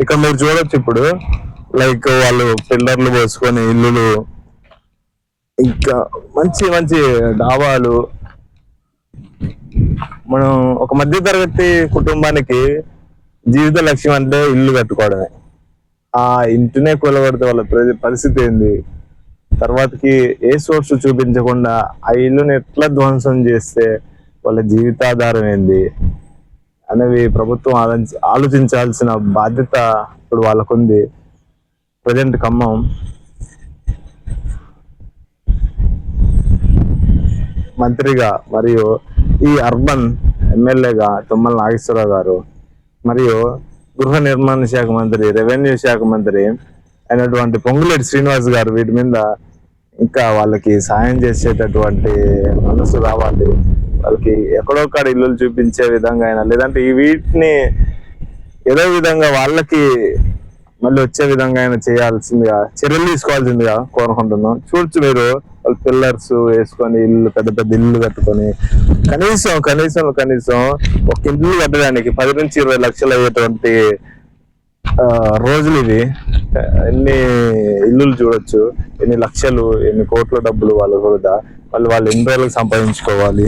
ఇక్కడ మీరు చూడొచ్చు ఇప్పుడు లైక్ వాళ్ళు పిల్లర్లు పోసుకొని ఇల్లులు, ఇంకా మంచి మంచి డాబాలు. మనం ఒక మధ్య తరగతి కుటుంబానికి జీవిత లక్ష్యం అంటే ఇల్లు కట్టుకోవడమే. ఆ ఇంటినే కూలగొడితే వాళ్ళ పరిస్థితి ఏంది? తర్వాతకి ఏ సోర్స్ చూపించకుండా ఆ ఇల్లుని ఎట్లా ధ్వంసం చేస్తే వాళ్ళ జీవితాధారం ఏంది అనేవి ప్రభుత్వం ఆలోచించాల్సిన బాధ్యత ఇప్పుడు వాళ్ళకుంది. ప్రజెంట్ ఖమ్మం మంత్రిగా మరియు ఈ అర్బన్ ఎమ్మెల్యేగా తుమ్మల నాగేశ్వరరావు గారు మరియు గృహ నిర్మాణ శాఖ మంత్రి, రెవెన్యూ శాఖ మంత్రి అయినటువంటి పొంగులేటి శ్రీనివాస్ గారు వీటి మీద ఇంకా వాళ్ళకి సాయం చేసేటటువంటి మనసు రావాలి. వాళ్ళకి ఎక్కడొక్కడ ఇల్లులు చూపించే విధంగా అయినా, లేదంటే ఈ వీటిని ఏదో విధంగా వాళ్ళకి మళ్ళీ వచ్చే విధంగా అయినా చేయాల్సిందిగా, చర్యలు తీసుకోవాల్సిందిగా కోరుకుంటున్నాం. చూడొచ్చు మీరు, వాళ్ళు పిల్లర్స్ వేసుకొని ఇల్లు, పెద్ద పెద్ద ఇల్లు కట్టుకొని కనీసం ఒక ఇల్లు కట్టడానికి 10 నుంచి 20 లక్షలు అయ్యేటువంటి రోజులు ఇవి. ఎన్ని ఇల్లులు చూడొచ్చు, ఎన్ని లక్షలు, ఎన్ని కోట్ల డబ్బులు వాళ్ళు కూడా వాళ్ళు ఎన్ని రోజులకు సంపాదించుకోవాలి.